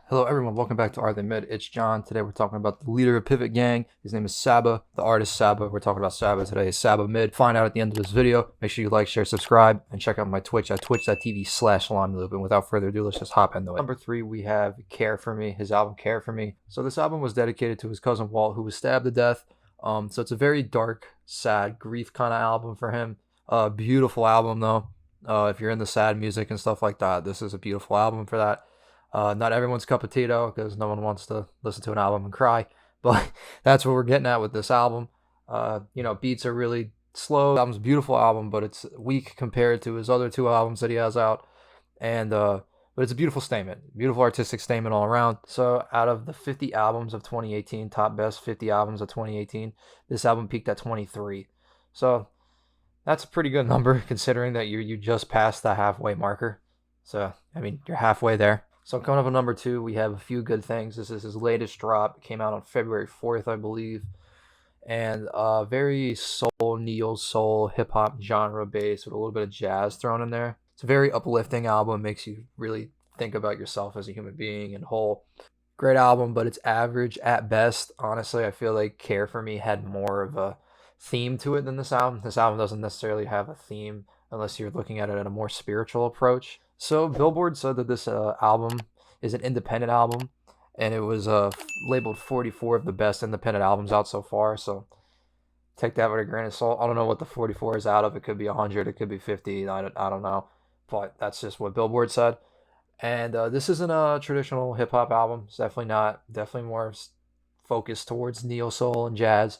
Hello everyone, welcome back to Are They Mid? It's John. Today we're talking about the leader of Pivot Gang. His name is Saba, the artist Saba. We're talking about Saba today. Saba Mid. Find out at the end of this video. Make sure you like, share, subscribe, and check out my Twitch at twitch.tv/salamilooptube. And without further ado, let's just hop into it. Number 3, we have Care For Me, his album Care For Me. So this album was dedicated to his cousin Walt, who was stabbed to death. So it's a very dark, sad, grief kind of album for him. Beautiful album though. If you're into sad music and stuff like that, this is a beautiful album for that. Not everyone's cup of tea though, because no one wants to listen to an album and cry, but that's what we're getting at with this album. Beats are really slow. The album's a beautiful album, but it's weak compared to his other 2 albums that he has out. And but it's a beautiful statement, beautiful artistic statement all around. So out of the 50 albums of 2018, top best 50 albums of 2018, this album peaked at 23. So that's a pretty good number considering that you just passed the halfway marker. So I mean, you're halfway there. So coming up on number 2, we have A Few Good Things. This is his latest drop. It came out on February 4th, I believe. And very soul, neo-soul, hip-hop genre based with a little bit of jazz thrown in there. It's a very uplifting album. Makes you really think about yourself as a human being and whole. Great album, but it's average at best. Honestly, I feel like Care For Me had more of a theme to it than this album. This album doesn't necessarily have a theme unless you're looking at it in a more spiritual approach. So Billboard said that this album is an independent album, and it was labeled 44 of the best independent albums out so far. So take that with a grain of salt. I don't know what the 44 is out of. It could be 100, it could be 50. I don't know, but that's just what Billboard said. And this isn't a traditional hip hop album. It's definitely not. Definitely more focused towards neo soul and jazz.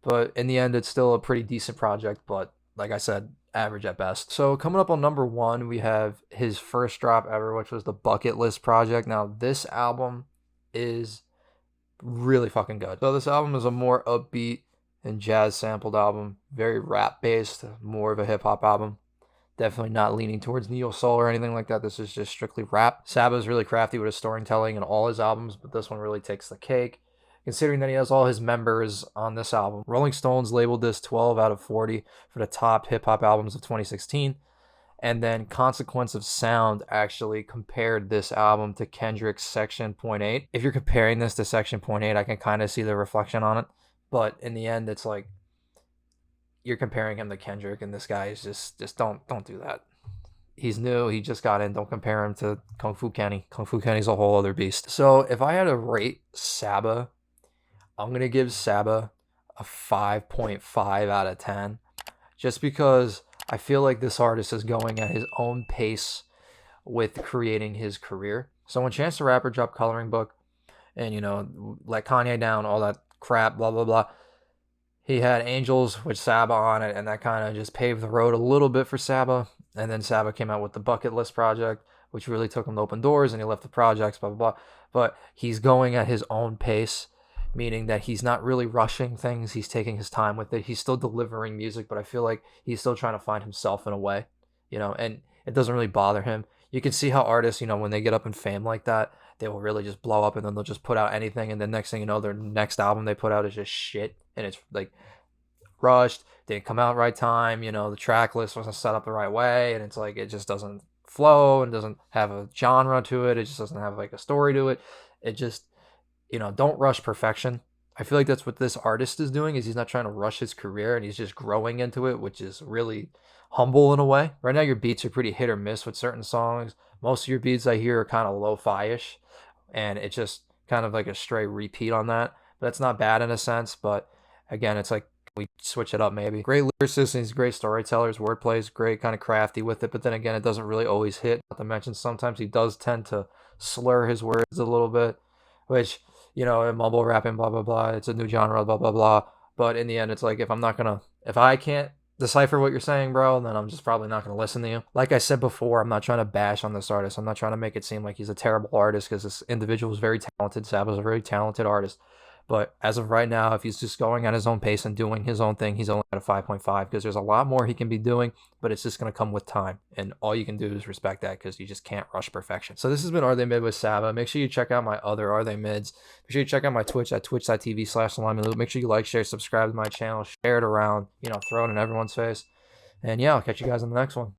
But in the end, it's still a pretty decent project. But like I said, average at best. So coming up on number 1, we have his first drop ever, which was the Bucket List Project. Now this album is really fucking good. So this album is a more upbeat and jazz sampled album, very rap based, more of a hip hop album. Definitely not leaning towards neo soul or anything like that. This is just strictly rap. Saba is really crafty with his storytelling in all his albums, but this one really takes the cake, considering that he has all his members on this album. Rolling Stones labeled this 12 out of 40 for the top hip-hop albums of 2016. And then Consequence of Sound actually compared this album to Kendrick's Section .8. If you're comparing this to Section .8, I can kind of see the reflection on it. But in the end, it's like you're comparing him to Kendrick, and this guy is just don't do that. He's new. He just got in. Don't compare him to Kung Fu Kenny. Kung Fu Kenny's a whole other beast. So if I had to rate Saba, I'm going to give Saba a 5.5 out of 10 just because I feel like this artist is going at his own pace with creating his career. So when Chance the Rapper dropped Coloring Book and, let Kanye down, all that crap, blah, blah, blah, he had Angels with Saba on it, and that kind of just paved the road a little bit for Saba. And then Saba came out with the Bucket List Project, which really took him to open doors, and he left the projects, blah, blah, blah. But he's going at his own pace, meaning that he's not really rushing things. He's taking his time with it. He's still delivering music, but I feel like he's still trying to find himself in a way, and it doesn't really bother him. You can see how artists, when they get up in fame like that, they will really just blow up, and then they'll just put out anything, and then next thing you know, their next album they put out is just shit, and it's like rushed, didn't come out right time, the track list wasn't set up the right way, and it's like it just doesn't flow and doesn't have a genre to it. It just doesn't have like a story to it. It just, don't rush perfection. I feel like that's what this artist is doing, is he's not trying to rush his career, and he's just growing into it, which is really humble in a way. Right now your beats are pretty hit or miss with certain songs. Most of your beats I hear are kind of lo-fi-ish, and it's just kind of like a stray repeat on that. But that's not bad in a sense, but again, it's like we switch it up maybe. Great lyricist, and he's great storytellers, wordplay is great, kind of crafty with it, but then again, it doesn't really always hit. Not to mention sometimes he does tend to slur his words a little bit, which, mumble rapping, blah, blah, blah, it's a new genre, blah, blah, blah. But in the end, it's like, if I can't decipher what you're saying, bro, then I'm just probably not going to listen to you. Like I said before, I'm not trying to bash on this artist. I'm not trying to make it seem like he's a terrible artist, because this individual is very talented. Saba's a very talented artist. But as of right now, if he's just going at his own pace and doing his own thing, he's only at a 5.5, because there's a lot more he can be doing, but it's just going to come with time. And all you can do is respect that, because you just can't rush perfection. So this has been Are They Mid with Saba. Make sure you check out my other Are They Mids. Make sure you check out my Twitch at twitch.tv/salamiloop. Make sure you like, share, subscribe to my channel, share it around, throw it in everyone's face. And yeah, I'll catch you guys in the next one.